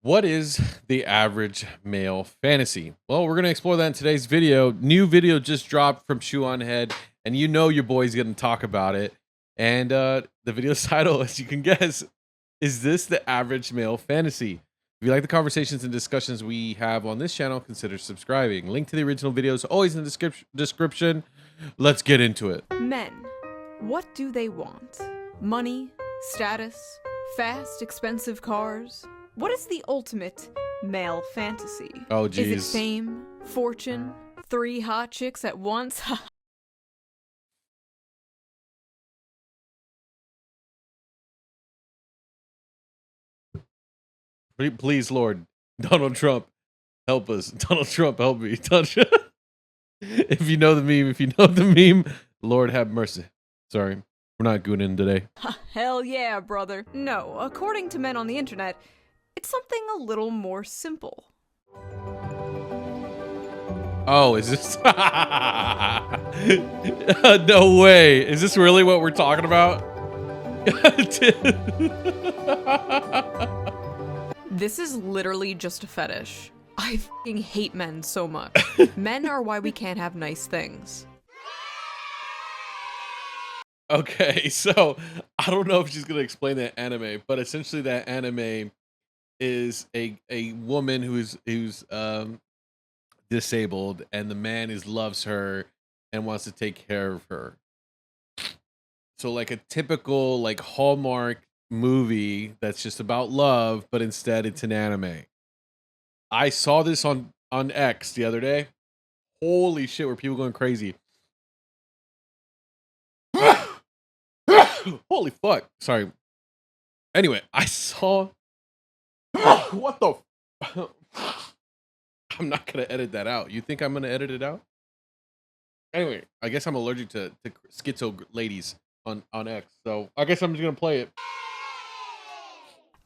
What is the average male fantasy? Well, we're going to explore that in today's video. New video just dropped from Shoe on Head, and you know your boy's going to talk about it. And the video's title, as you can guess, is this the average male fantasy? If you like the conversations and discussions we have on this channel, consider subscribing. Link to the original videos always in the description. Let's get into it. Men. What do they want? Money? Status? Fast, expensive cars? What is the ultimate male fantasy? Oh, geez. Is it fame? Fortune? 3 hot chicks at once? Please, Lord, Donald Trump, help us. Donald Trump, help me. If you know the meme, Lord have mercy. Sorry, we're not gooning today. Hell yeah, brother. No, according to men on the internet, it's something a little more simple. Oh, is this? No way. Is this really what we're talking about? This is literally just a fetish. I fucking hate men so much. Men are why we can't have nice things. Okay, so I don't know if she's gonna explain that anime, but essentially that anime is a woman who's disabled, and the man loves her and wants to take care of her. So like a typical like Hallmark movie that's just about love, but instead it's an anime. I saw this on X the other day. Holy shit, were people going crazy? Holy fuck. Sorry. Anyway, I saw what the I'm not gonna edit that out. You think I'm gonna edit it out? Anyway, I guess I'm allergic to schizo ladies on X, so I guess I'm just gonna play it.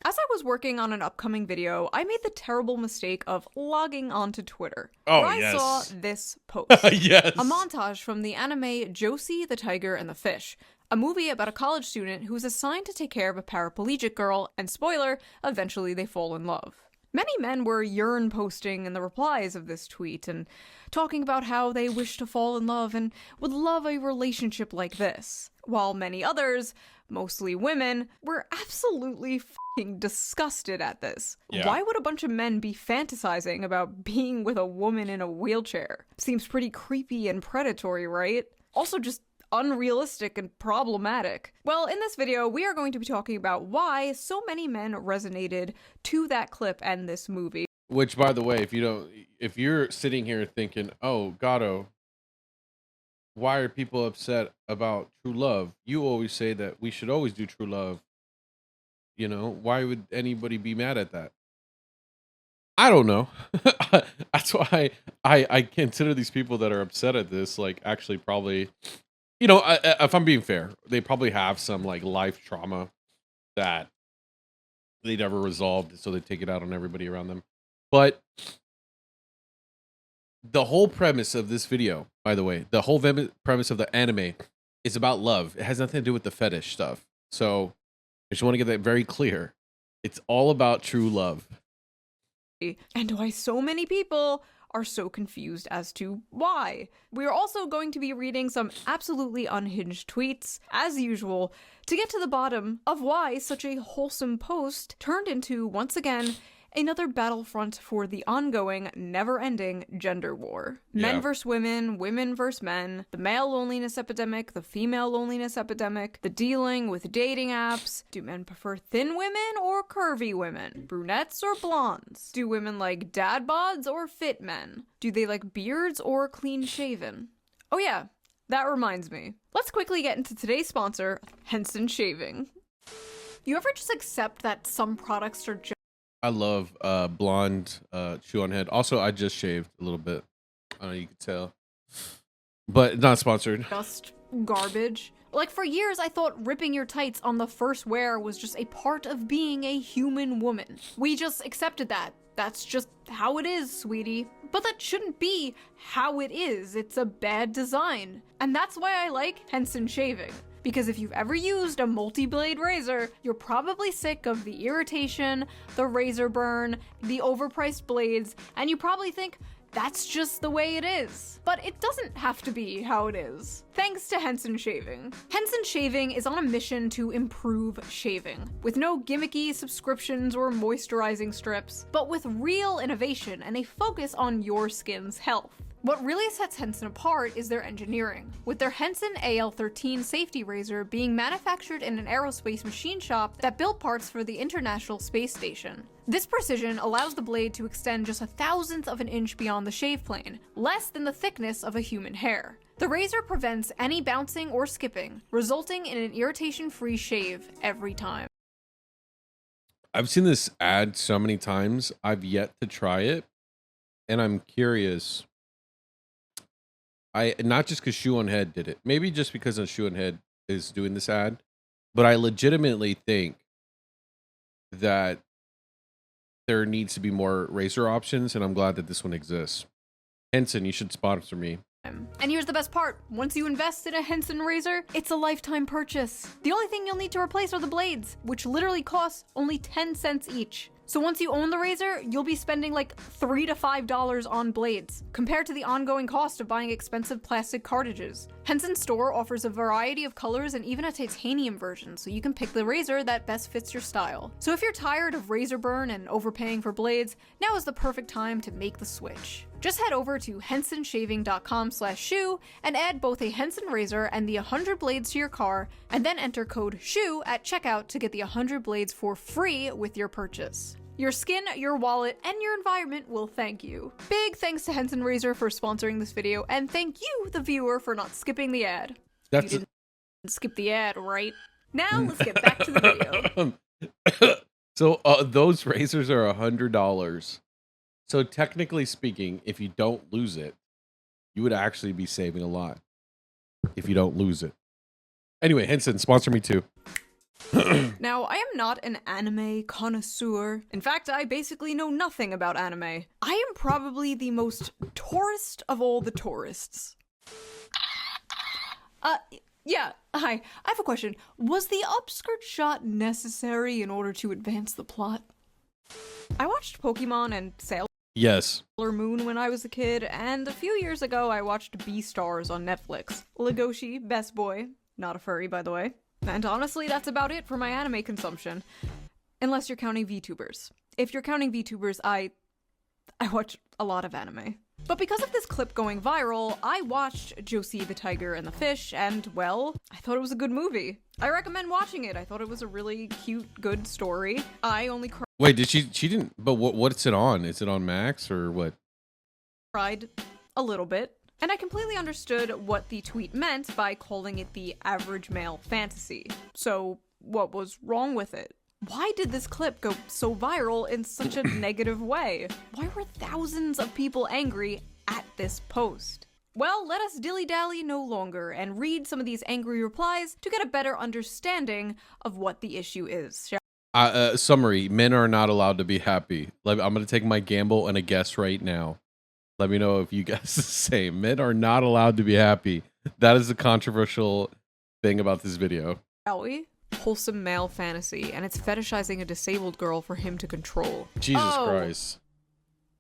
As I was working on an upcoming video, I made the terrible mistake of logging onto Twitter. Oh, where yes. I saw this post. Yes. A montage from the anime Josee, the Tiger, and the Fish, a movie about a college student who is assigned to take care of a paraplegic girl, and spoiler, eventually they fall in love. Many men were yearn posting in the replies of this tweet and talking about how they wish to fall in love and would love a relationship like this, while many others, mostly women, were absolutely fucking disgusted at this. Yeah. Why would a bunch of men be fantasizing about being with a woman in a wheelchair? Seems pretty creepy and predatory, right? Also just unrealistic and problematic. Well, in this video, we are going to be talking about why so many men resonated to that clip and this movie. Which, by the way, if you're sitting here thinking, oh, Gato, why are people upset about true love? You always say that we should always do true love. You know, why would anybody be mad at that? I don't know. That's why I consider these people that are upset at this, like, actually probably, you know, if I'm being fair, they probably have some like life trauma that they never resolved, so they take it out on everybody around them. But the whole premise of this video, by the way, the whole premise of the anime is about love. It has nothing to do with the fetish stuff. So I just want to get that very clear. It's all about true love. And why so many people are so confused as to why. We are also going to be reading some absolutely unhinged tweets, as usual, to get to the bottom of why such a wholesome post turned into, once again, another battlefront for the ongoing, never-ending gender war. Yeah. Men versus women, women versus men, the male loneliness epidemic, the female loneliness epidemic, the dealing with dating apps. Do men prefer thin women or curvy women? Brunettes or blondes? Do women like dad bods or fit men? Do they like beards or clean-shaven? Oh yeah, that reminds me. Let's quickly get into today's sponsor, Henson Shaving. You ever just accept that some products are just I love blonde Shoe on Head. Also, I just shaved a little bit. I don't know, you can tell. But not sponsored. just garbage? Like, for years, I thought ripping your tights on the first wear was just a part of being a human woman. We just accepted that. That's just how it is, sweetie. But that shouldn't be how it is. It's a bad design. And that's why I like Henson Shaving. Because if you've ever used a multi-blade razor, you're probably sick of the irritation, the razor burn, the overpriced blades, and you probably think, that's just the way it is. But it doesn't have to be how it is. Thanks to Henson Shaving. Henson Shaving is on a mission to improve shaving, with no gimmicky subscriptions or moisturizing strips, but with real innovation and a focus on your skin's health. What really sets Henson apart is their engineering, with their Henson AL13 safety razor being manufactured in an aerospace machine shop that built parts for the International Space Station. This precision allows the blade to extend just 1/1000th of an inch beyond the shave plane, less than the thickness of a human hair. The razor prevents any bouncing or skipping, resulting in an irritation-free shave every time. I've seen this ad so many times. I've yet to try it, and I'm curious. Not just because Shoe on Head did it, maybe just because Shoe on Head is doing this ad, but I legitimately think that there needs to be more razor options, and I'm glad that this one exists. Henson, you should sponsor me. And here's the best part. Once you invest in a Henson razor, it's a lifetime purchase. The only thing you'll need to replace are the blades, which literally cost only 10 cents each. So once you own the razor, you'll be spending like $3 to $5 on blades, compared to the ongoing cost of buying expensive plastic cartridges. Henson's store offers a variety of colors and even a titanium version, so you can pick the razor that best fits your style. So if you're tired of razor burn and overpaying for blades, now is the perfect time to make the switch. Just head over to hensonshaving.com/shoe and add both a Henson razor and the 100 blades to your car, and then enter code SHOE at checkout to get the 100 blades for free with your purchase. Your skin, your wallet, and your environment will thank you. Big thanks to Henson Razor for sponsoring this video, and thank you, the viewer, for not skipping the ad. You didn't skip the ad, right? Now let's get back to the video. So those razors are $100. So technically speaking, if you don't lose it, you would actually be saving a lot if you don't lose it. Anyway, Henson, sponsor me too. Now, I am not an anime connoisseur. In fact, I basically know nothing about anime. I am probably the most tourist of all the tourists. Yeah, hi. I have a question. Was the upskirt shot necessary in order to advance the plot? I watched Pokemon and Sailor Moon when I was a kid, and a few years ago I watched Beastars on Netflix. Legoshi, best boy. Not a furry, by the way. And honestly, that's about it for my anime consumption. Unless you're counting VTubers. If you're counting VTubers, I watch a lot of anime. But because of this clip going viral, I watched Josee the Tiger and the Fish, and well, I thought it was a good movie. I recommend watching it. I thought it was a really cute, good story. I only Wait, did she didn't, but what's it on? Is it on Max or what? cried a little bit. And I completely understood what the tweet meant by calling it the average male fantasy. So, what was wrong with it? Why did this clip go so viral in such a negative way? Why were thousands of people angry at this post? Well, let us dilly-dally no longer and read some of these angry replies to get a better understanding of what the issue is. Summary, men are not allowed to be happy. I'm going to take my gamble and a guess right now. Let me know if you guess the same. Men are not allowed to be happy. That is the controversial thing about this video. Shall we? Wholesome male fantasy, and it's fetishizing a disabled girl for him to control. Jesus Christ.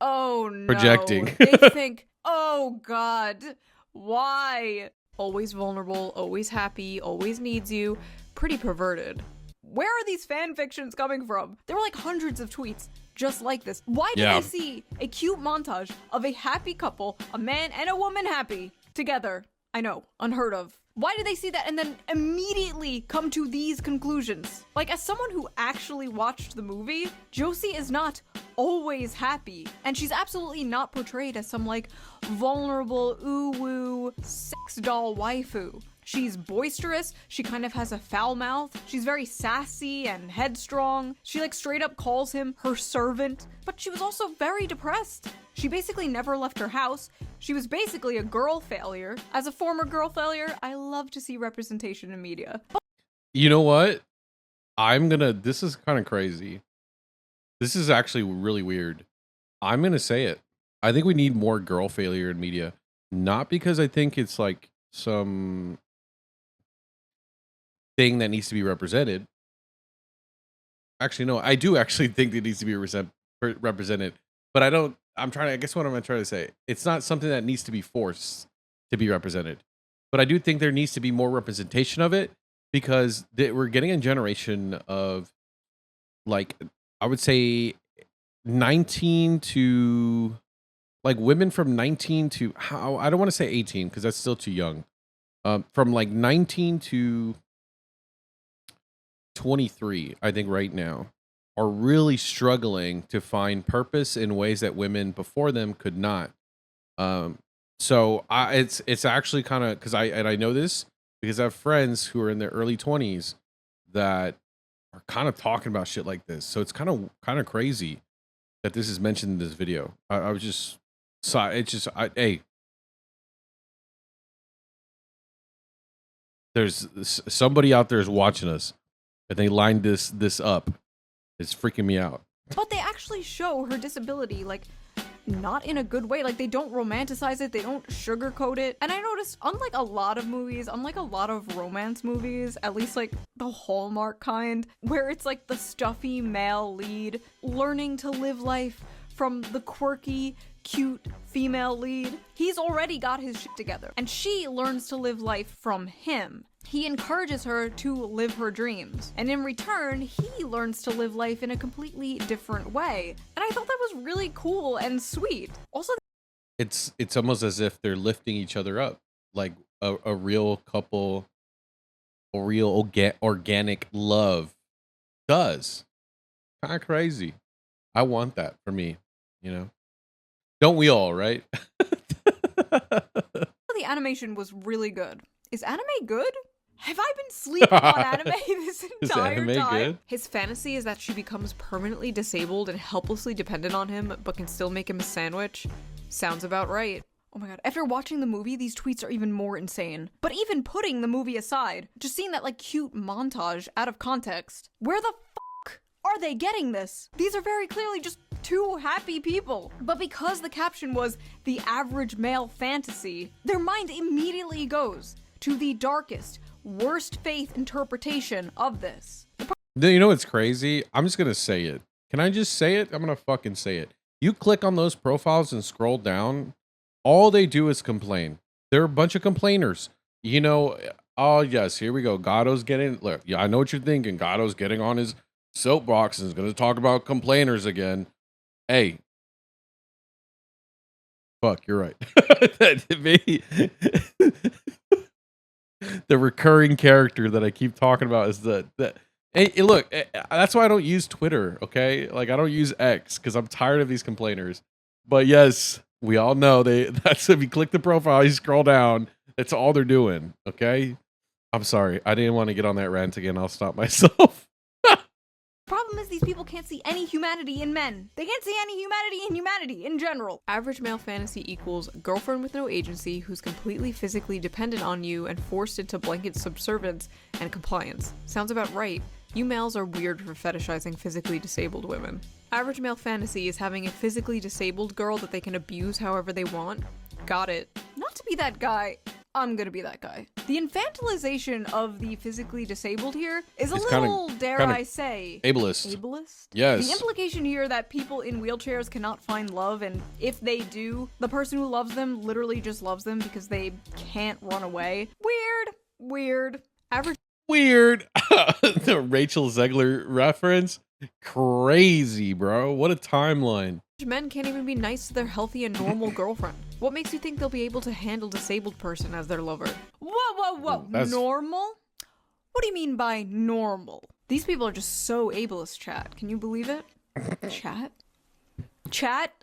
Oh no. Projecting. They think, oh god, why? Always vulnerable, always happy, always needs you. Pretty perverted. Where are these fan fictions coming from? There were like hundreds of tweets just like this. Why did I see a cute montage of a happy couple, a man and a woman happy, together? I know, unheard of. Why did they see that and then immediately come to these conclusions? Like, as someone who actually watched the movie, Josee is not always happy. And she's absolutely not portrayed as some, like, vulnerable, ooh-woo, sex doll waifu. She's boisterous, she kind of has a foul mouth, she's very sassy and headstrong, she like straight up calls him her servant, but she was also very depressed. She basically never left her house, she was basically a girl failure. As a former girl failure, I love to see representation in media. You know what? This is kind of crazy. This is actually really weird. I'm gonna say it. I think we need more girl failure in media. Not because I think it's like some thing that needs to be represented. Actually, no, I do actually think it needs to be represented, but I don't. I'm trying to. I guess what I'm trying to say, it's not something that needs to be forced to be represented, but I do think there needs to be more representation of it because we're getting a generation of like I would say 19 to like women from 19 to how I don't want to say 18 because that's still too young. From like 19 to 23, I think right now, are really struggling to find purpose in ways that women before them could not. Um, it's actually kind of because I know this because I have friends who are in their early 20s that are kind of talking about shit like this. So it's kind of crazy that this is mentioned in this video. I was just it's just hey, there's somebody out there is watching us and they lined this up. It's freaking me out. But they actually show her disability, like, not in a good way. Like, they don't romanticize it, they don't sugarcoat it. And I noticed, unlike a lot of movies, unlike a lot of romance movies, at least like the Hallmark kind, where it's like the stuffy male lead learning to live life from the quirky, cute female lead, he's already got his shit together. And she learns to live life from him. He encourages her to live her dreams, and in return, he learns to live life in a completely different way. And I thought that was really cool and sweet. Also, it's almost as if they're lifting each other up, like a real couple, a real organic love does. Kind of crazy. I want that for me, you know. Don't we all, right? the animation was really good. Is anime good? Have I been sleeping on anime this entire time? Good? His fantasy is that she becomes permanently disabled and helplessly dependent on him, but can still make him a sandwich. Sounds about right. Oh my god, after watching the movie, these tweets are even more insane. But even putting the movie aside, just seeing that like cute montage out of context, where the fuck are they getting this? These are very clearly just two happy people. But because the caption was the average male fantasy, their mind immediately goes to the darkest, worst faith interpretation of this. You know what's crazy? I'm just gonna say it. Can I just say it? I'm gonna fucking say it. You click on those profiles and scroll down, all they do is complain. They're a bunch of complainers. You know, oh yes, here we go. Gato's getting, look, yeah, I know what you're thinking. Gato's getting on his soapbox and is gonna talk about complainers again. Hey. Fuck, you're right. The recurring character that I keep talking about is that hey, look, that's why I don't use Twitter, okay? Like I don't use X because I'm tired of these complainers. But yes, we all know that's if you click the profile, you scroll down, that's all they're doing, okay? I'm sorry, I didn't want to get on that rant again. I'll stop myself. Problem is these people can't see any humanity in men. They can't see any humanity in humanity in general. Average male fantasy equals girlfriend with no agency who's completely physically dependent on you and forced into blanket subservience and compliance. Sounds about right. You males are weird for fetishizing physically disabled women. Average male fantasy is having a physically disabled girl that they can abuse however they want. Got it. Not to be that guy. I'm gonna be that guy. The infantilization of the physically disabled here is it's a little, dare I say, ableist. Ableist? Yes. The implication here that people in wheelchairs cannot find love, and if they do, the person who loves them literally just loves them because they can't run away. Weird. Average. Weird. The Rachel Zegler reference. Crazy, bro. What a timeline. Men can't even be nice to their healthy and normal girlfriend. What makes you think they'll be able to handle disabled person as their lover? Whoa. Normal? What do you mean by normal? These people are just so ableist, chat. Can you believe it? Chat?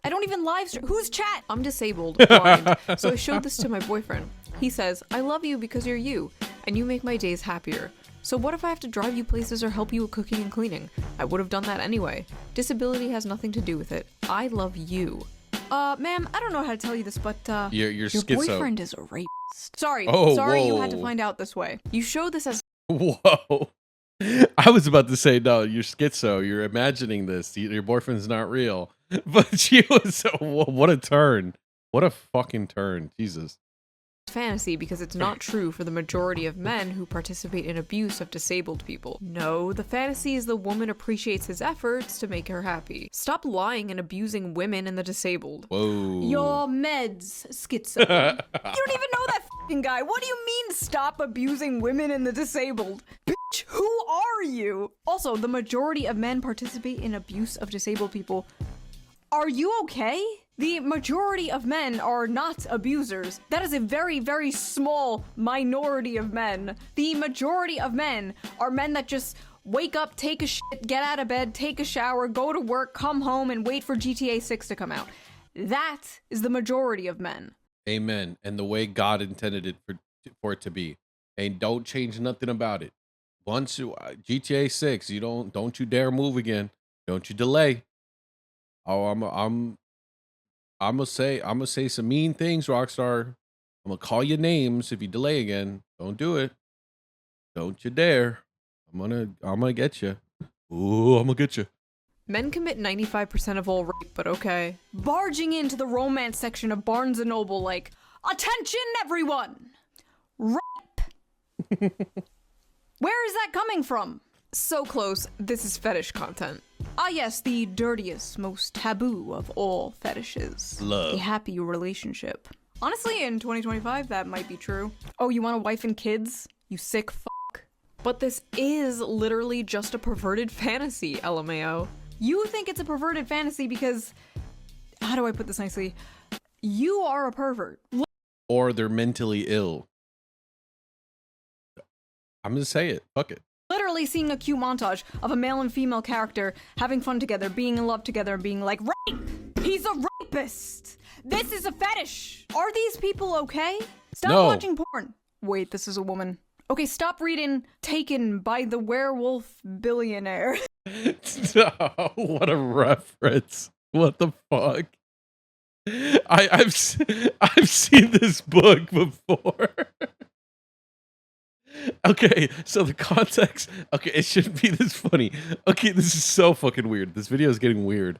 I don't even live stream. Who's chat? I'm disabled, blind, so I showed this to my boyfriend. He says, I love you because you're you, and you make my days happier. So what if I have to drive you places or help you with cooking and cleaning? I would have done that anyway. Disability has nothing to do with it. I love you. Ma'am, I don't know how to tell you this, but, your schizo. Boyfriend is a rapist. Sorry, you had to find out this way. You show this as— Whoa. I was about to say, no, you're schizo. You're imagining this. Your boyfriend's not real. But she was, what a turn. What a fucking turn. Jesus. fantasy because it's not true for the majority of men who participate in abuse of disabled people. No, the fantasy is the woman appreciates his efforts to make her happy. Stop lying and abusing women and the disabled. Whoa. Your meds, schizo. You don't even know that f***ing guy. What do you mean stop abusing women and the disabled? Bitch, who are you? Also, the majority of men participate in abuse of disabled people. Are you okay? The majority of men are not abusers. That is a very, very small minority of men. The majority of men are men that just wake up, take a shit, get out of bed, take a shower, go to work, come home, and wait for GTA 6 to come out. That is the majority of men. Amen. And the way God intended it for it to be. And don't change nothing about it. Once you GTA 6, you don't you dare move again. Don't you delay. Oh, I'm gonna say some mean things, Rockstar. I'm gonna call you names if you delay again. Don't do it. Don't you dare. I'm gonna get you. Ooh, I'm gonna get you. Men commit 95% of all rape, but okay. Barging into the romance section of Barnes & Noble like, attention everyone! Rape! Where is that coming from? So close, this is fetish content. Ah yes, the dirtiest, most taboo of all fetishes. Love. A happy relationship. Honestly, in 2025, that might be true. Oh, you want a wife and kids? You sick fuck. But this is literally just a perverted fantasy, LMAO. You think it's a perverted fantasy because, how do I put this nicely? You are a pervert. Or they're mentally ill. I'm gonna say it. Fuck it. Literally seeing a cute montage of a male and female character having fun together, being in love together, and being like, rape! He's a rapist! This is a fetish! Are these people okay? Stop watching porn. Wait, this is a woman. Okay, stop reading Taken by the Werewolf Billionaire. What a reference. What the fuck? I've seen this book before. Okay, so the context. Okay, it shouldn't be this funny. Okay, this is so fucking weird. This video is getting weird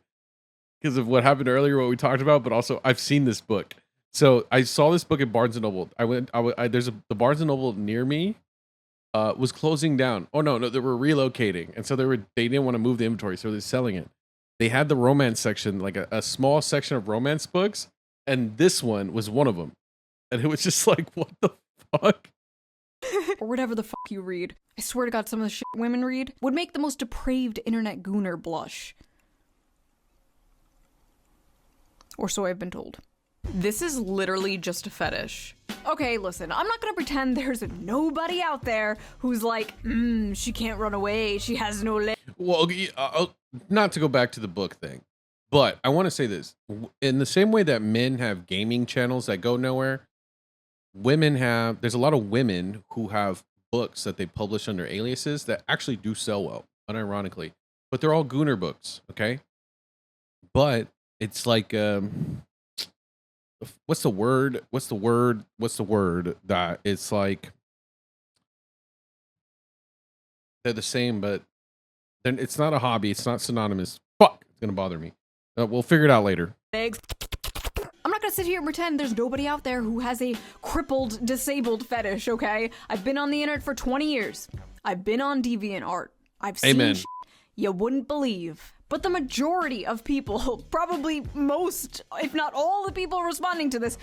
because of what happened earlier, what we talked about, but also I've seen this book. So I saw this book at Barnes and Noble. The Barnes and Noble near me was closing down. Oh no, they were relocating, and so they didn't want to move the inventory, so they're selling it. They had the romance section, like a small section of romance books, and this one was one of them, and it was just like, what the fuck? Or whatever the fuck you read. I swear to God, some of the shit women read would make the most depraved internet gooner blush. Or so I've been told. This is literally just a fetish. Okay, listen, I'm not gonna pretend there's nobody out there who's like, she can't run away, she has no leg. Well, not to go back to the book thing, but I want to say this. In the same way that men have gaming channels that go nowhere, there's a lot of women who have books that they publish under aliases that actually do sell well, unironically. But they're all gooner books, okay? But it's like, what's the word that it's like, they're the same, but then it's not a hobby. It's not synonymous. Fuck, it's gonna bother me. We'll figure it out later. I'm not gonna sit here and pretend there's nobody out there who has a crippled, disabled fetish, okay? I've been on the internet for 20 years. I've been on DeviantArt. I've seen shit you wouldn't believe. But the majority of people, probably most, if not all the people responding to this,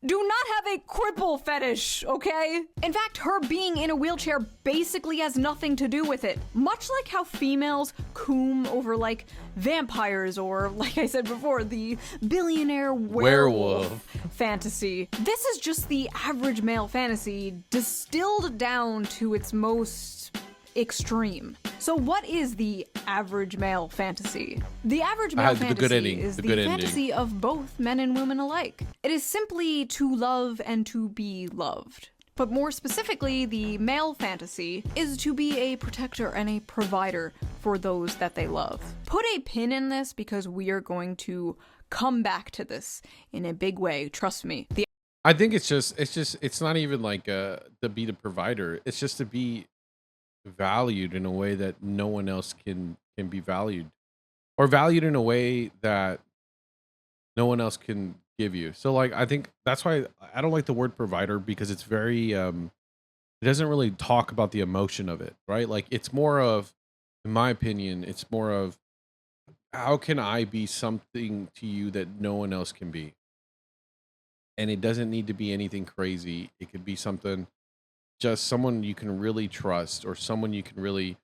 do not have a cripple fetish, okay? In fact, her being in a wheelchair basically has nothing to do with it. Much like how females coom over, like, vampires or, like I said before, the billionaire werewolf fantasy. This is just the average male fantasy distilled down to its most extreme. So what is the average male fantasy? The average male fantasy is the fantasy of both men and women alike. It is simply to love and to be loved. But more specifically, the male fantasy is to be a protector and a provider for those that they love. Put a pin in this because we are going to come back to this in a big way, trust me. I think it's not even like to be the provider. It's just to be valued in a way that no one else can be valued, or valued in a way that no one else can give you. So like I think that's why I don't like the word provider because it's very it doesn't really talk about the emotion of it, right? Like it's more of, in my opinion, it's more of how can I be something to you that no one else can be? And it doesn't need to be anything crazy. It could be something just someone you can really trust or someone you can really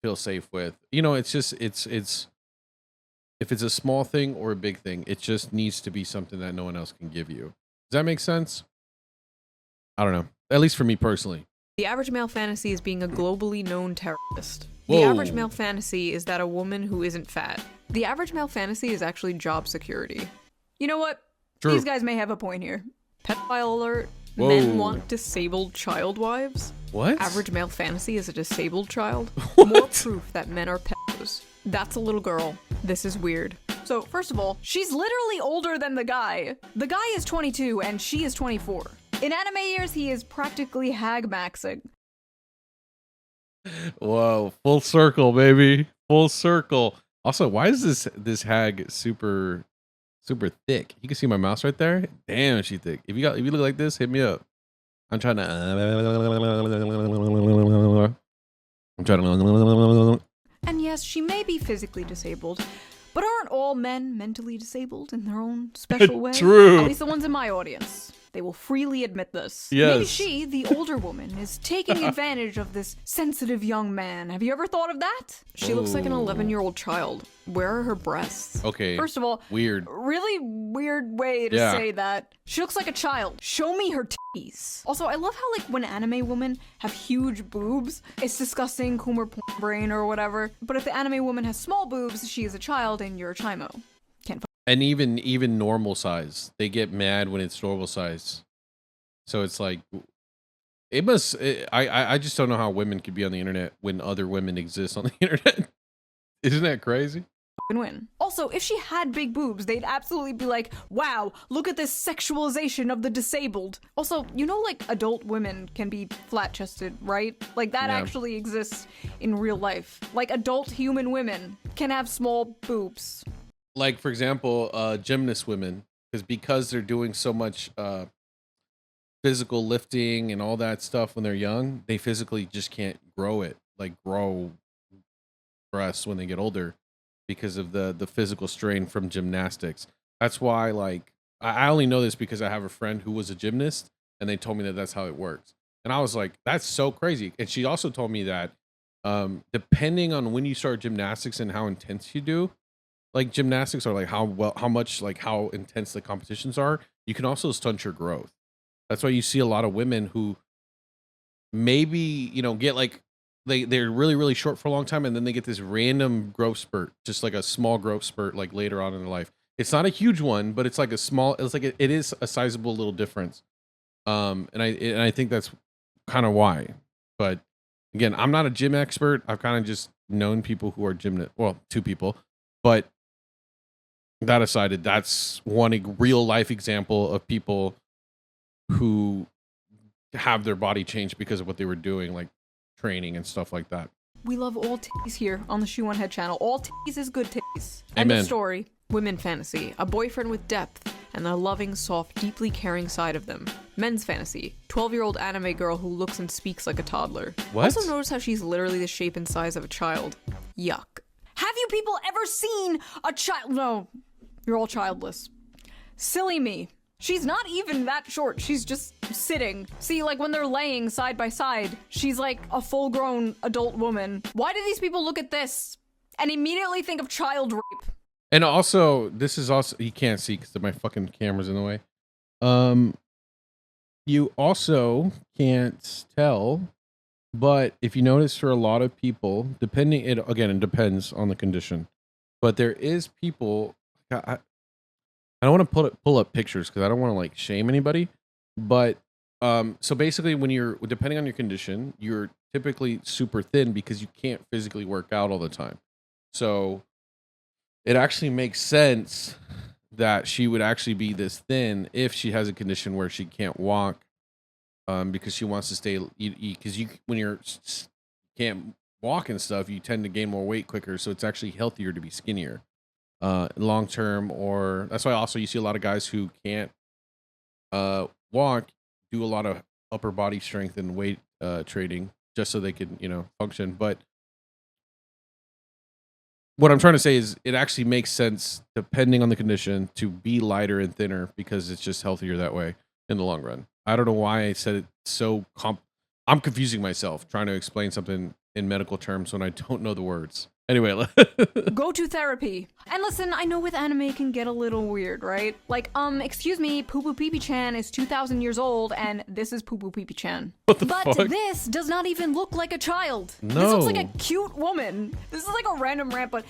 feel safe with. It's just it's if it's a small thing or a big thing, it just needs to be something that no one else can give you. Does that make sense? I don't know. At least for me personally. The average male fantasy is being a globally known terrorist. The Whoa. average male fantasy is that a woman who isn't fat. The average male fantasy is actually job security. You know what? True. These guys may have a point here. Pedophile alert. Whoa. Men want disabled child wives. What? Average male fantasy is a disabled child. What? More proof that men are pedos. That's a little girl. This is weird. So, first of all, she's literally older than the guy. The guy is 22 and she is 24. In anime years, he is practically hag maxing. Whoa, full circle, baby. Full circle. Also, why is this hag super thick? You can see my mouse right there. Damn, she thick. If you look like this, hit me up. I'm trying to And yes, she may be physically disabled, but aren't all men mentally disabled in their own special way? True. At least the ones in my audience. They will freely admit this. Yes. Maybe she, the older woman, is taking advantage of this sensitive young man. Have you ever thought of that? She looks like an 11-year-old child. Where are her breasts? Okay. First of all, weird. Really weird way to say that. She looks like a child. Show me her titties. Also, I love how like when anime women have huge boobs, it's disgusting, Coomer porn brain or whatever. But if the anime woman has small boobs, she is a child and you're a chimo. And even normal size, they get mad when it's normal size. So it's like, I just don't know how women could be on the internet when other women exist on the internet. Isn't that crazy? Win. Also, if she had big boobs, they'd absolutely be like, wow, look at this sexualization of the disabled. Also, like adult women can be flat-chested, right? Like that actually exists in real life. Like adult human women can have small boobs. Like, for example, gymnast women, because they're doing so much physical lifting and all that stuff when they're young, they physically just can't grow breasts when they get older because of the physical strain from gymnastics. That's why, like, I only know this because I have a friend who was a gymnast, and they told me that that's how it works. And I was like, that's so crazy. And she also told me that depending on when you start gymnastics and how intense you do, like gymnastics are like how intense the competitions are, you can also stunt your growth. That's why you see a lot of women who maybe, get like they're really, really short for a long time and then they get this random growth spurt, just like a small growth spurt like later on in their life. It's not a huge one, but it's like it is a sizable little difference. And I think that's kind of why. But again, I'm not a gym expert. I've kind of just known people who are gymnasts. Well, two people, but that aside, that's one real life example of people who have their body changed because of what they were doing, like training and stuff like that. We love all titties here on the Shoe on Head channel. All titties is good titties. Amen. End of story. Women fantasy. A boyfriend with depth and a loving, soft, deeply caring side of them. Men's fantasy. 12-year-old anime girl who looks and speaks like a toddler. What? Also notice how she's literally the shape and size of a child. Yuck. Have you people ever seen a child? No. You're all childless. Silly me. She's not even that short. She's just sitting. See, like when they're laying side by side, she's like a full-grown adult woman. Why do these people look at this and immediately think of child rape? And also, this is also, you can't see because my fucking camera's in the way. You also can't tell, but if you notice for a lot of people, it depends on the condition, but there is people, I don't want to pull up pictures because I don't want to like shame anybody, but so basically when you're, depending on your condition, you're typically super thin because you can't physically work out all the time. So it actually makes sense that she would actually be this thin if she has a condition where she can't walk, because she wants to stay, because when you're can't walk and stuff, you tend to gain more weight quicker. So it's actually healthier to be skinnier. long term, or that's why also you see a lot of guys who can't walk do a lot of upper body strength and weight training just so they can function. But what I'm trying to say is it actually makes sense depending on the condition to be lighter and thinner because it's just healthier that way in the long run. I don't know why I said it so I'm confusing myself trying to explain something in medical terms when I don't know the words. Anyway, go to therapy. And listen, I know with anime it can get a little weird, right? Like, excuse me, Poo Poo Pee Pee Chan is 2,000 years old, and this is Poo Poo Pee Pee Chan. What the but fuck? This does not even look like a child. No. This looks like a cute woman. This is like a random rant, but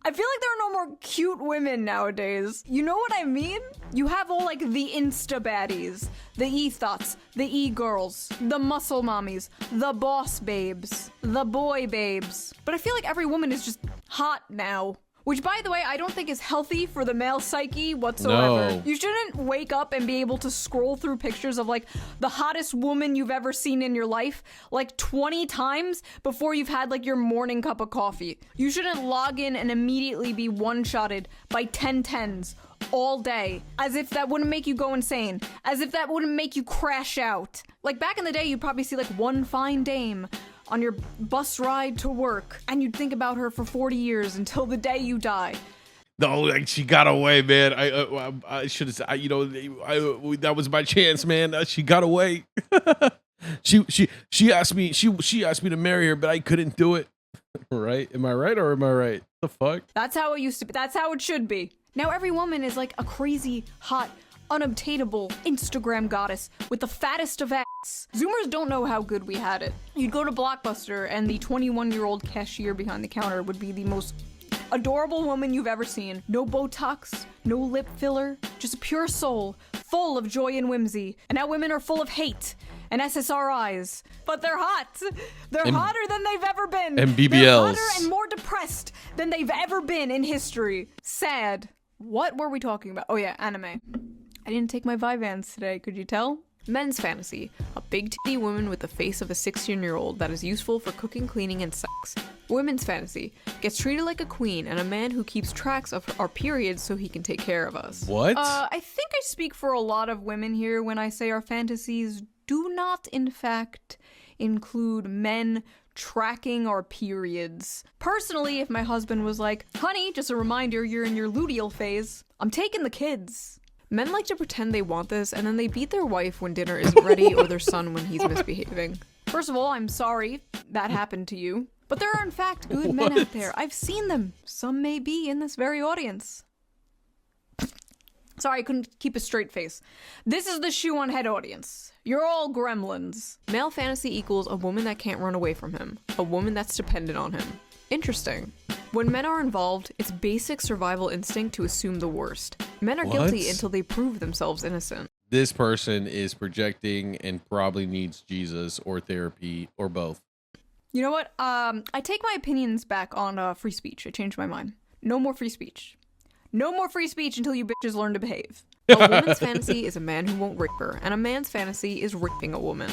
I feel like there are no more cute women nowadays. You know what I mean? You have all like the Insta baddies, the e-thots, the e-girls, the muscle mommies, the boss babes, the boy babes. But I feel like every woman is just hot now. Which, by the way, I don't think is healthy for the male psyche whatsoever. No. You shouldn't wake up and be able to scroll through pictures of, like, the hottest woman you've ever seen in your life, like, 20 times before you've had, like, your morning cup of coffee. You shouldn't log in and immediately be one-shotted by 10 tens all day, as if that wouldn't make you go insane, as if that wouldn't make you crash out. Like, back in the day, you'd probably see, like, one fine dame on your bus ride to work, and you'd think about her for 40 years until the day you die. No, like she got away, man. I should have said, that was my chance, man. She got away. she asked me, she asked me to marry her, but I couldn't do it. Right? Am I right or am I right? The fuck? That's how it used to be. That's how it should be. Now every woman is like a crazy, hot, unobtainable Instagram goddess with the fattest of ass. Zoomers don't know how good we had it. You'd go to Blockbuster and the 21-year-old cashier behind the counter would be the most adorable woman you've ever seen. No Botox, no lip filler, just a pure soul, full of joy and whimsy. And now women are full of hate and SSRIs. But they're hot. They're hotter than they've ever been. And BBLs. They're hotter and more depressed than they've ever been in history. Sad. What were we talking about? Oh yeah, anime. I didn't take my Vyvanse today, could you tell? Men's fantasy. A big titty woman with the face of a 16-year-old that is useful for cooking, cleaning, and sex. Women's fantasy. Gets treated like a queen and a man who keeps tracks of our periods so he can take care of us. What? I think I speak for a lot of women here when I say our fantasies do not, in fact, include men tracking our periods. Personally, if my husband was like, honey, just a reminder, you're in your luteal phase, I'm taking the kids. Men like to pretend they want this, and then they beat their wife when dinner isn't ready or their son when he's misbehaving. First of all, I'm sorry that happened to you. But there are in fact good men out there. I've seen them. Some may be in this very audience. Sorry, I couldn't keep a straight face. This is the shoe on head audience. You're all gremlins. Male fantasy equals a woman that can't run away from him. A woman that's dependent on him. Interesting. When men are involved, it's basic survival instinct to assume the worst. Men are guilty until they prove themselves innocent. This person is projecting and probably needs Jesus or therapy or both. You know what? I take my opinions back on free speech. I changed my mind. No more free speech. No more free speech until you bitches learn to behave. A woman's fantasy is a man who won't rape her, and a man's fantasy is raping a woman.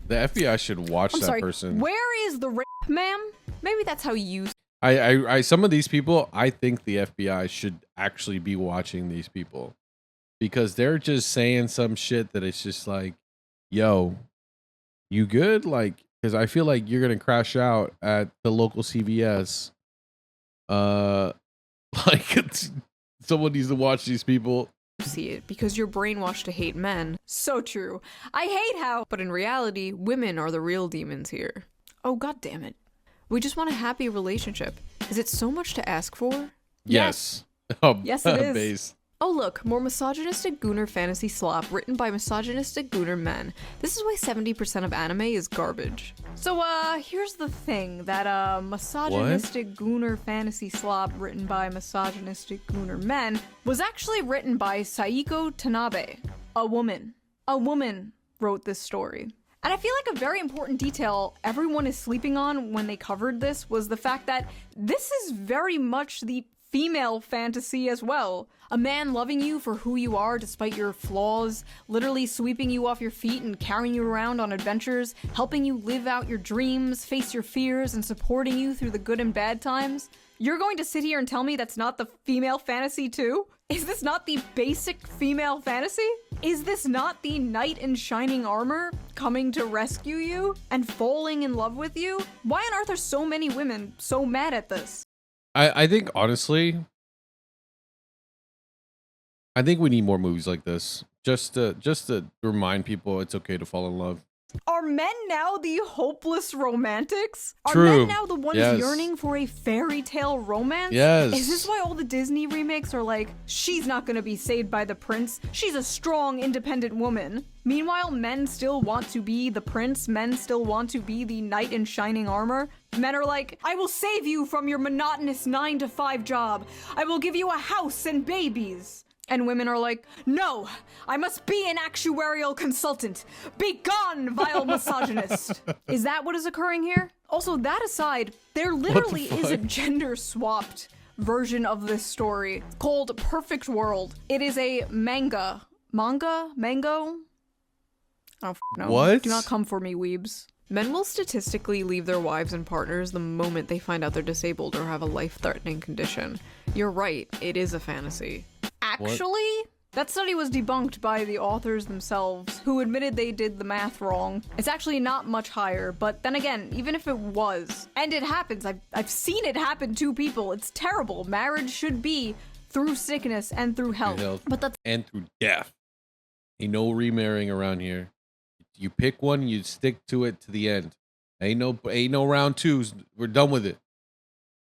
The FBI should watch that person. Where is the rape, ma'am? Maybe that's how you... I some of these people, I think the FBI should actually be watching these people. Because they're just saying some shit that it's just like, yo, you good? Like, because I feel like you're going to crash out at the local CVS. Like, someone needs to watch these people. See it because you're brainwashed to hate men. So true. I hate how, but in reality, women are the real demons here. Oh, god damn it. We just want a happy relationship. Is it so much to ask for? Yes. Yes, it is. Base. Oh look, more misogynistic gooner fantasy slop written by misogynistic gooner men. This is why 70% of anime is garbage. So here's the thing, that misogynistic gooner fantasy slop written by misogynistic gooner men was actually written by Saiko Tanabe, a woman. A woman wrote this story. And I feel like a very important detail everyone is sleeping on when they covered this was the fact that this is very much the female fantasy as well. A man loving you for who you are despite your flaws, literally sweeping you off your feet and carrying you around on adventures, helping you live out your dreams, face your fears, and supporting you through the good and bad times. You're going to sit here and tell me that's not the female fantasy too? Is this not the basic female fantasy? Is this not the knight in shining armor coming to rescue you and falling in love with you? Why on earth are so many women so mad at this? I think honestly, I think we need more movies like this. Just to remind people it's okay to fall in love. Are men now the hopeless romantics? Are True. men now the ones Yes. yearning for a fairy tale romance? Yes. Is this why all the Disney remakes are like, she's not gonna be saved by the prince, she's a strong, independent woman? Meanwhile, men still want to be the prince, men still want to be the knight in shining armor. Men are like, I will save you from your monotonous 9-to-5 job. I will give you a house and babies. And women are like, no, I must be an actuarial consultant. Be gone, vile misogynist. Is that what is occurring here? Also, that aside, there literally is a gender-swapped version of this story called Perfect World. It is a manga. Mango? I don't know. What? Do not come for me, weebs. Men will statistically leave their wives and partners the moment they find out they're disabled or have a life-threatening condition. You're right, it is a fantasy. Actually, that study was debunked by the authors themselves, who admitted they did the math wrong. It's actually not much higher, but then again, even if it was, and it happens, I've seen it happen to people, it's terrible. Marriage should be through sickness and through health. But that's and through death. Ain't no remarrying around here. You pick one, you stick to it to the end. Ain't no round twos. We're done with it.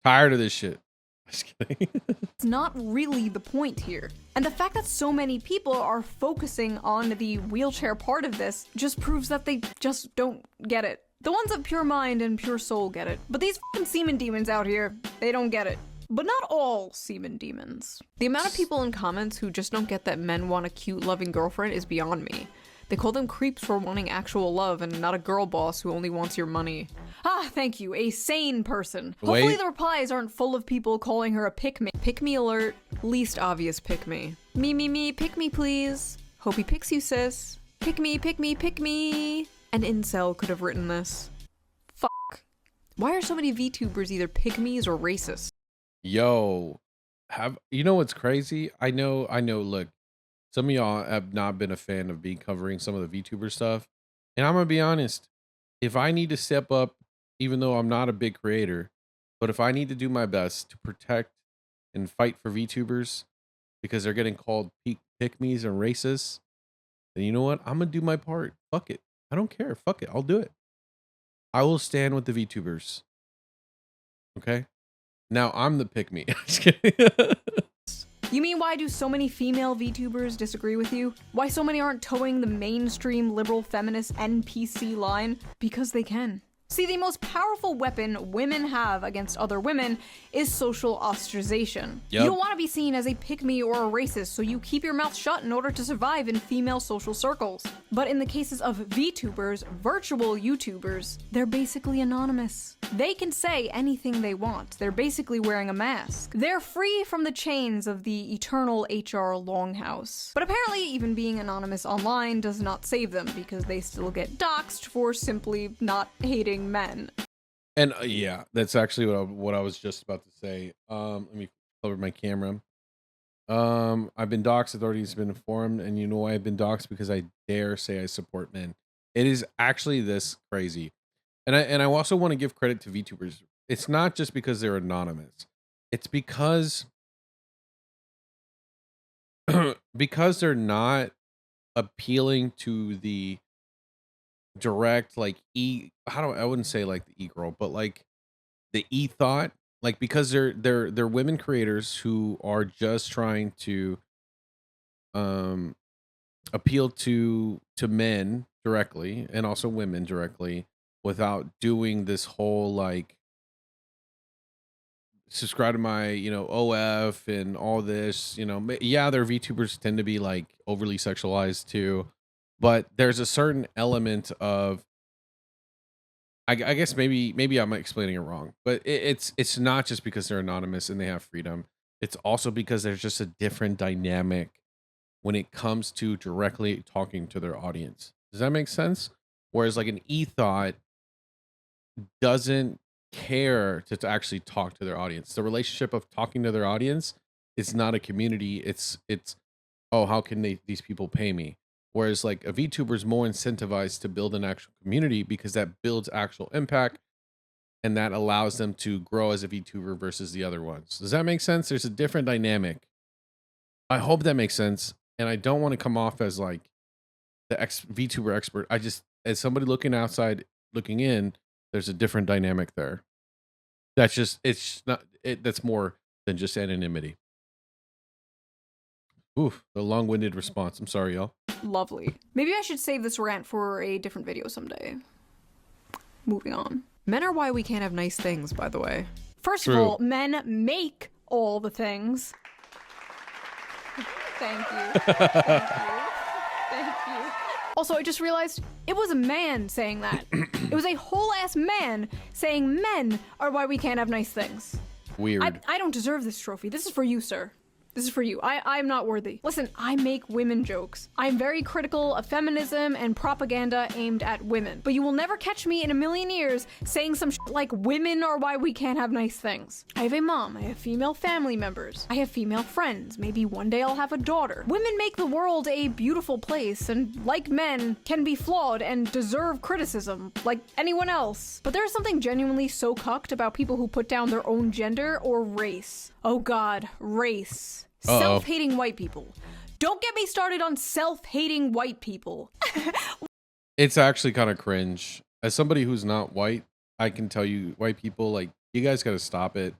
Tired of this shit. Just kidding. It's not really the point here. And the fact that so many people are focusing on the wheelchair part of this just proves that they just don't get it. The ones of pure mind and pure soul get it. But these fucking semen demons out here, they don't get it. But not all semen demons. The amount of people in comments who just don't get that men want a cute, loving girlfriend is beyond me. They call them creeps for wanting actual love and not a girl boss who only wants your money. Ah, thank you, a sane person. Wait. Hopefully the replies aren't full of people calling her a pick-me. Pick-me alert, least obvious pick-me. Me, pick me please. Hope he picks you, sis. Pick me, pick me, pick me. An incel could have written this. Fuck. Why are so many VTubers either pick-me's or racist? Yo, you know what's crazy? I know, look, some of y'all have not been a fan of me covering some of the VTuber stuff. And I'm gonna be honest, if I need to step up, even though I'm not a big creator, but if I need to do my best to protect and fight for VTubers because they're getting called pick-me's and racists, then you know what? I'm gonna do my part. Fuck it. I don't care. Fuck it. I'll do it. I will stand with the VTubers. Okay? Now I'm the pick-me. Just kidding. You mean why do so many female VTubers disagree with you? Why so many aren't towing the mainstream liberal feminist NPC line? Because they can. See, the most powerful weapon women have against other women is social ostracization. Yep. You don't want to be seen as a pick-me or a racist, so you keep your mouth shut in order to survive in female social circles. But in the cases of VTubers, virtual YouTubers, they're basically anonymous. They can say anything they want. They're basically wearing a mask. They're free from the chains of the eternal HR Longhouse. But apparently, even being anonymous online does not save them, because they still get doxxed for simply not hating men. And yeah, that's actually what I was just about to say. Let me cover my camera. I've been doxxed. Authorities have been informed, and you know why I've been doxxed? Because I dare say I support men. It is actually this crazy, and I also want to give credit to VTubers. It's not just because they're anonymous. It's because because they're not appealing to the direct like I wouldn't say like the e-girl, but like the e-thought, like because they're women creators who are just trying to appeal to men directly and also women directly without doing this whole like subscribe to my OF and all this. Yeah, their VTubers tend to be like overly sexualized too, but there's a certain element of I guess maybe I'm explaining it wrong, but it's not just because they're anonymous and they have freedom. It's also because there's just a different dynamic when it comes to directly talking to their audience. Does that make sense? Whereas like an e-thought care to actually talk to their audience. The relationship of talking to their audience is not a community. It's oh, how can these people pay me? Whereas like a VTuber is more incentivized to build an actual community because that builds actual impact and that allows them to grow as a VTuber versus the other ones. Does that make sense? There's a different dynamic. I hope that makes sense. And I don't want to come off as like the VTuber expert. I just, as somebody looking outside, looking in, there's a different dynamic there. That's just, it's not, that's more than just anonymity. Oof, the long-winded response. I'm sorry, y'all. Lovely. Maybe I should save this rant for a different video someday. Moving on. Men are why we can't have nice things, by the way. First of all, men make all the things. Thank you. Thank you. Thank you. Also, I just realized it was a man saying that. It was a whole ass man saying men are why we can't have nice things. Weird. I don't deserve this trophy. This is for you, sir. This is for you. I'm not worthy. Listen, I make women jokes. I'm very critical of feminism and propaganda aimed at women. But you will never catch me in a million years saying some shit like women are why we can't have nice things. I have a mom. I have female family members. I have female friends. Maybe one day I'll have a daughter. Women make the world a beautiful place and, like men, can be flawed and deserve criticism like anyone else. But there is something genuinely so cucked about people who put down their own gender or race. Oh god, race. Self-hating white people. Don't get me started on self-hating white people. It's actually kind of cringe. As somebody who's not white, I can tell you, white people, like, you guys got to stop it.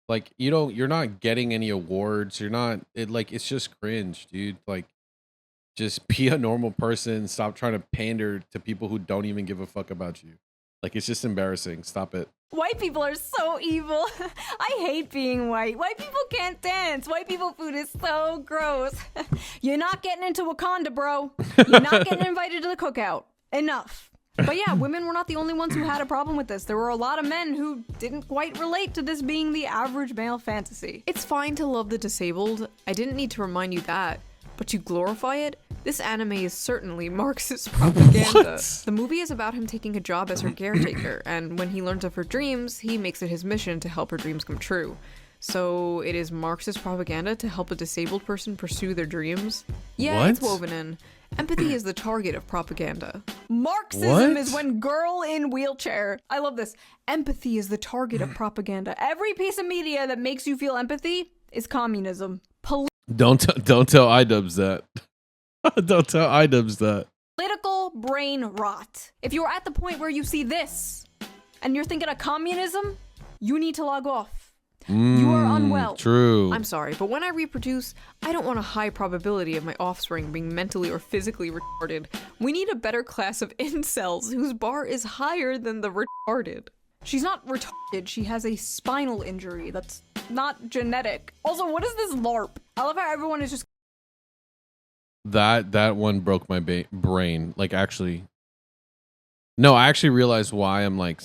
Like, you're not getting any awards. You're not, it's just cringe, dude. Like, just be a normal person. Stop trying to pander to people who don't even give a fuck about you. Like, it's just embarrassing. Stop it. White people are so evil. I hate being white. White people can't dance. White people food is so gross. You're not getting into Wakanda, bro. You're not getting invited to the cookout. Enough. But yeah, women were not the only ones who had a problem with this. There were a lot of men who didn't quite relate to this being the average male fantasy. It's fine to love the disabled. I didn't need to remind you that. But to glorify it? This anime is certainly Marxist propaganda. The movie is about him taking a job as her caretaker, and when he learns of her dreams, he makes it his mission to help her dreams come true. So it is Marxist propaganda to help a disabled person pursue their dreams? Yeah, What? It's woven in. Empathy is the target of propaganda. Marxism is when girl in wheelchair. I love this. Empathy is the target of propaganda. Every piece of media that makes you feel empathy is communism. Don't tell iDubbbz that. Don't tell iDubbbz that. Political brain rot. If you're at the point where you see this and you're thinking of communism, you need to log off. You are unwell. True. I'm sorry, but when I reproduce, I don't want a high probability of my offspring being mentally or physically retarded. We need a better class of incels whose bar is higher than the retarded. She's not retarded, she has a spinal injury that's not genetic. Also, what is this LARP? I love how everyone is just... That one broke my brain. Like, actually... No, I actually realized why I'm, like,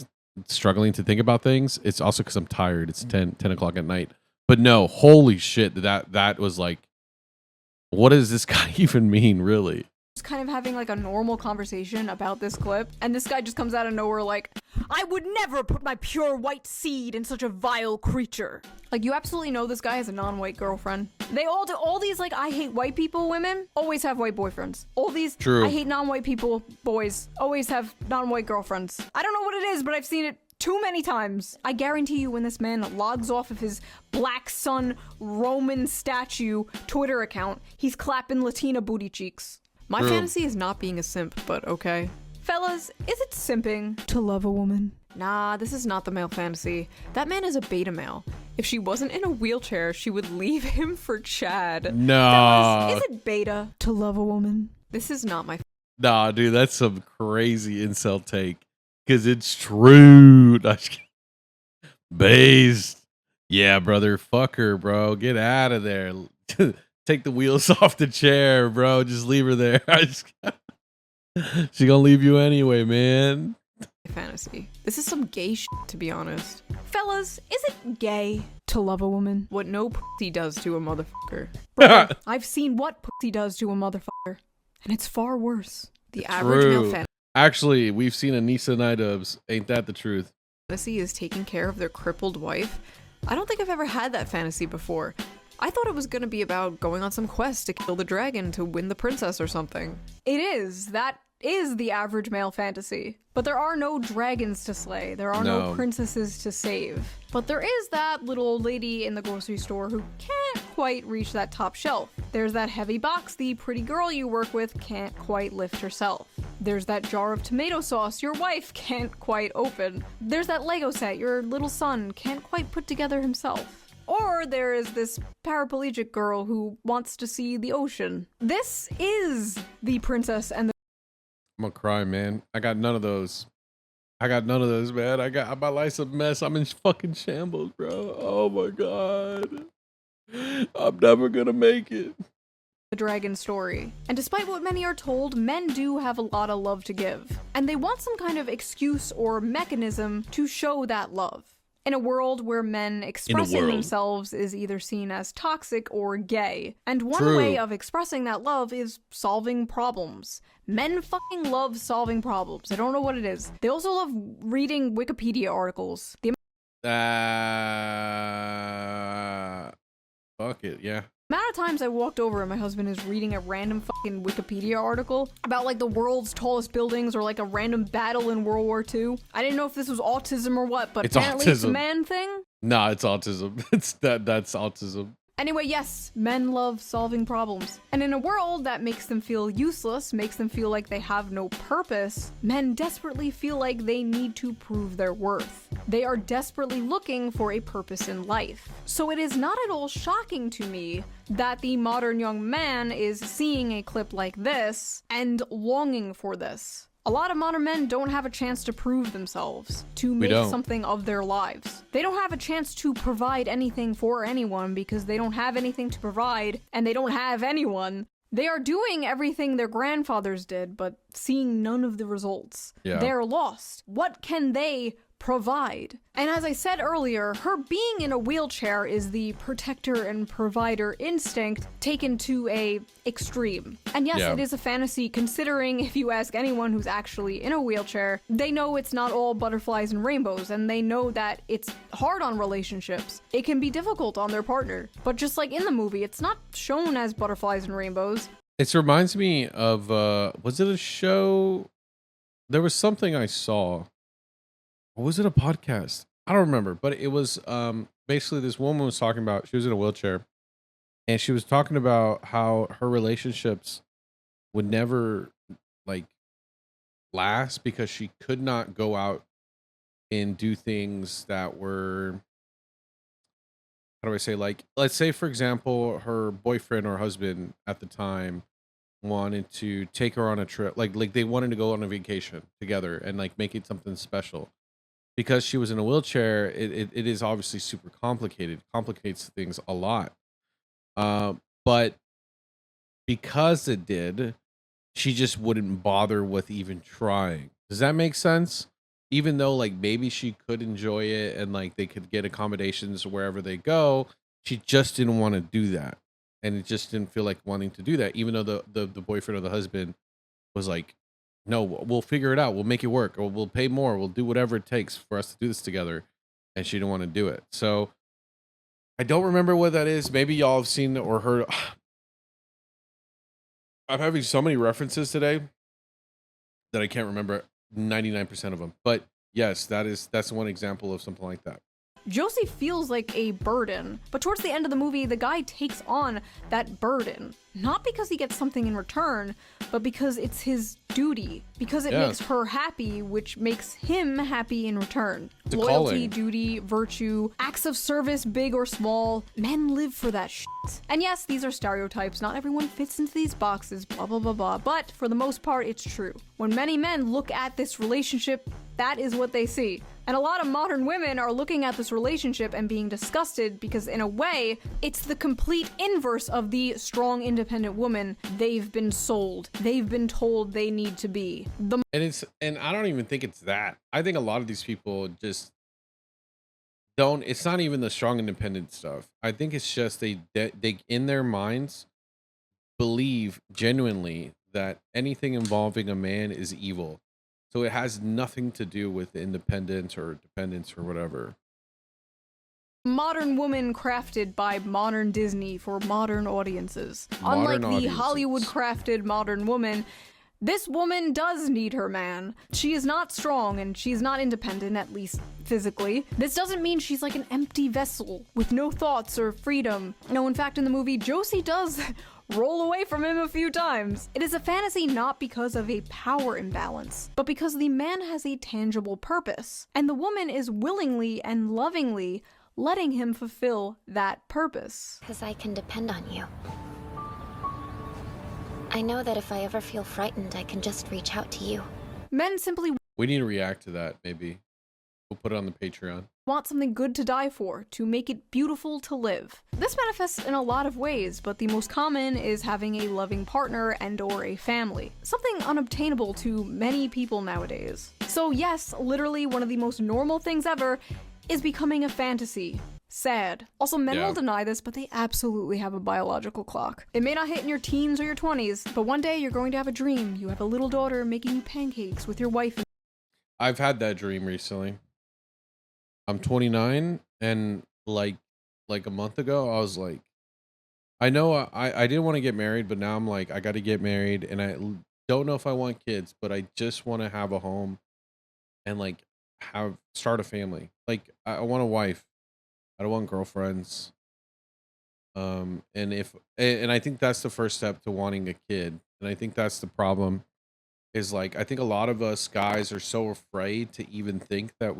struggling to think about things. It's also because I'm tired. It's 10 o'clock at night. But no, holy shit, that was like... What does this guy even mean, really? Just kind of having like a normal conversation about this clip, and this guy just comes out of nowhere like, I would never put my pure white seed in such a vile creature. Like, you absolutely know this guy has a non-white girlfriend. They all do. All these like I hate white people women always have white boyfriends. All these True. I hate non-white people boys always have non-white girlfriends. I don't know what it is, but I've seen it too many times. I guarantee you when this man logs off of his Black Sun Roman statue Twitter account, he's clapping Latina booty cheeks. My fantasy is not being a simp, but okay. Fellas, is it simping to love a woman? Nah, this is not the male fantasy. That man is a beta male. If she wasn't in a wheelchair, she would leave him for Chad. No. Fellas, is it beta to love a woman? This is not my... Nah, dude, that's some crazy incel take. Because it's true. Based. Yeah, brother, fuck her, bro. Get out of there. Take the wheels off the chair, bro. Just leave her there. She gonna leave you anyway, man. Fantasy. This is some gay shit, to be honest. Fellas, is it gay to love a woman? What no pussy does to a motherfucker. Bro, I've seen what pussy does to a motherfucker, and it's far worse. The average male fantasy. Actually, we've seen Anissa and iDubbbz. Ain't that the truth? fantasy is taking care of their crippled wife. I don't think I've ever had that fantasy before. I thought it was gonna be about going on some quest to kill the dragon to win the princess or something. It is. That is the average male fantasy. But there are no dragons to slay. There are no princesses to save. But there is that little old lady in the grocery store who can't quite reach that top shelf. There's that heavy box the pretty girl you work with can't quite lift herself. There's that jar of tomato sauce your wife can't quite open. There's that Lego set your little son can't quite put together himself. Or there is this paraplegic girl who wants to see the ocean. This is the princess and the— I'm gonna cry, man. I got none of those. Man. My life's a mess. I'm in fucking shambles, bro. Oh my god. I'm never gonna make it. The dragon story. And despite what many are told, men do have a lot of love to give. And they want some kind of excuse or mechanism to show that love. In a world where men expressing themselves is either seen as toxic or gay. And one way of expressing that love is solving problems. Men fucking love solving problems. I don't know what it is. They also love reading Wikipedia articles. Fuck it, yeah. The amount of times I walked over and my husband is reading a random fucking Wikipedia article about like the world's tallest buildings or like a random battle in World War II. I didn't know if this was autism or what, but apparently it's a man thing. Nah, it's autism. That's autism. Anyway, yes, men love solving problems. And in a world that makes them feel useless, makes them feel like they have no purpose, men desperately feel like they need to prove their worth. They are desperately looking for a purpose in life. So it is not at all shocking to me that the modern young man is seeing a clip like this and longing for this. A lot of modern men don't have a chance to prove themselves, to make something of their lives. They don't have a chance to provide anything for anyone because they don't have anything to provide, and they don't have anyone. They are doing everything their grandfathers did, but seeing none of the results. Yeah. They're lost. What can they provide? And as I said earlier, her being in a wheelchair is the protector and provider instinct taken to a extreme. And yes, it is a fantasy, considering if you ask anyone who's actually in a wheelchair, they know it's not all butterflies and rainbows, and they know that it's hard on relationships. It can be difficult on their partner. But just like in the movie, it's not shown as butterflies and rainbows. It reminds me of, was it a show? There was something I saw. Or was it a podcast? I don't remember, but it was basically this woman was talking about, she was in a wheelchair, and she was talking about how her relationships would never like last because she could not go out and do things that were, how do I say, like, let's say for example, her boyfriend or husband at the time wanted to take her on a trip, like they wanted to go on a vacation together and like make it something special. Because she was in a wheelchair, it is obviously super complicated, complicates things a lot. But because it did, she just wouldn't bother with even trying. Does that make sense? Even though like maybe she could enjoy it and like they could get accommodations wherever they go, she just didn't want to do that. And it just didn't feel like wanting to do that, even though the boyfriend or the husband was like, no, we'll figure it out. We'll make it work, or we'll pay more. We'll do whatever it takes for us to do this together. And she didn't want to do it. So I don't remember what that is. Maybe y'all have seen or heard. I'm having so many references today that I can't remember 99% of them. But yes, that's one example of something like that. Josee feels like a burden, but towards the end of the movie, the guy takes on that burden. Not because he gets something in return, but because it's his duty. Because it makes her happy, which makes him happy in return. It's loyalty, duty, virtue, acts of service, big or small. Men live for that shit. And yes, these are stereotypes. Not everyone fits into these boxes, blah, blah, blah, blah. But for the most part, it's true. When many men look at this relationship, that is what they see. And a lot of modern women are looking at this relationship and being disgusted because, in a way, it's the complete inverse of the strong, independent woman they've been sold. They've been told they need to be. And I don't even think it's that. I think a lot of these people just don't. It's not even the strong, independent stuff. I think it's just they in their minds believe genuinely that anything involving a man is evil. So it has nothing to do with independence or dependence or whatever. Modern woman crafted by modern Disney for modern audiences. Unlike the Audiences. Hollywood crafted modern woman, this woman does need her man. She is not strong and she's not independent, at least physically. This doesn't mean she's like an empty vessel with no thoughts or freedom. No, in fact, in the movie, Josee does roll away from him a few times. It is a fantasy not because of a power imbalance, but because the man has a tangible purpose, and the woman is willingly and lovingly letting him fulfill that purpose. Because I can depend on you. I know that if I ever feel frightened, I can just reach out to you. Men simply We need to react to that, maybe. We'll put it on the Patreon. want something good to die for, to make it beautiful to live. This manifests in a lot of ways, but the most common is having a loving partner and or a family. Something unobtainable to many people nowadays. So yes, literally one of the most normal things ever is becoming a fantasy. Sad. Also, men will deny this, but they absolutely have a biological clock. It may not hit in your teens or your 20s, but one day you're going to have a dream. You have a little daughter making you pancakes with your wife. I've had that dream recently. I'm 29, and like a month ago, I was like, I know I didn't want to get married, but now I'm like, I got to get married, and I don't know if I want kids, but I just want to have a home and like start a family. Like I want a wife. I don't want girlfriends. And I think that's the first step to wanting a kid. And I think that's the problem is like, I think a lot of us guys are so afraid to even think that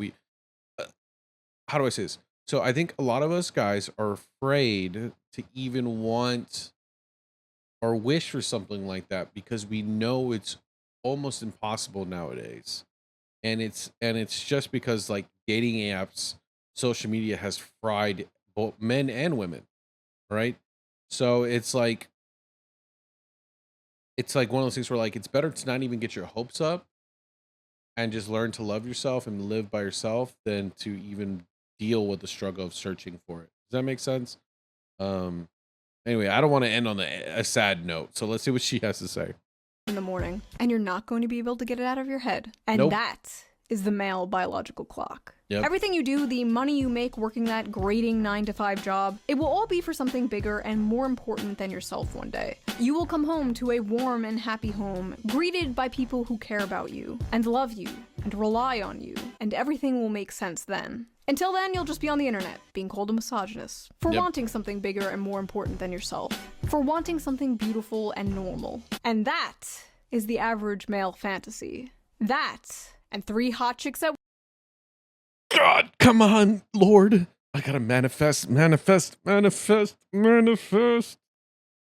how do I say this? So I think a lot of us guys are afraid to even want or wish for something like that because we know it's almost impossible nowadays. And it's just because like dating apps, social media has fried both men and women, right? So it's like one of those things where like it's better to not even get your hopes up and just learn to love yourself and live by yourself than to even deal with the struggle of searching for it. Does that make sense? Anyway, I don't want to end on a sad note, so let's see what she has to say. In the morning, and you're not going to be able to get it out of your head. And Nope. that is the male biological clock. Yep. Everything you do, the money you make working that grating 9-to-5 job, it will all be for something bigger and more important than yourself one day. You will come home to a warm and happy home, greeted by people who care about you, and love you, and rely on you, and everything will make sense then. Until then, you'll just be on the internet, being called a misogynist, for wanting something bigger and more important than yourself, for wanting something beautiful and normal. And that is the average male fantasy. That, and 3 hot chicks at God, come on, Lord. I gotta manifest.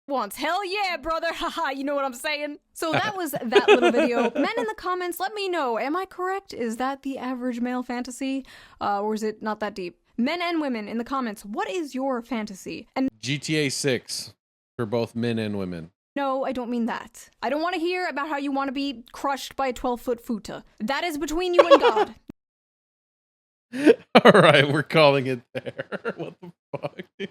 once. Hell yeah, brother. Haha, you know what I'm saying? So that was that little video. Men in the comments, let me know. Am I correct? Is that the average male fantasy? Or is it not that deep? Men and women in the comments, what is your fantasy? And GTA 6 for both men and women. no, I don't mean that. I don't want to hear about how you want to be crushed by a 12-foot futa. That is between you and God. All right, we're calling it there. What the fuck, dude?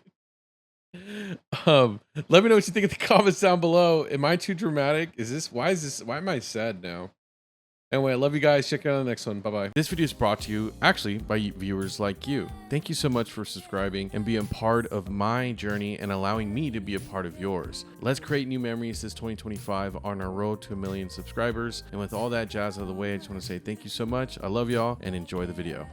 Let me know what you think in the comments down below. Am I too dramatic? Why am I sad now? Anyway, I love you guys. Check out the next one. Bye-bye. This video is brought to you, actually, by viewers like you. Thank you so much for subscribing and being part of my journey and allowing me to be a part of yours. Let's create new memories this 2025 on our road to 1 million subscribers. And with all that jazz out of the way, I just want to say thank you so much. I love y'all and enjoy the video.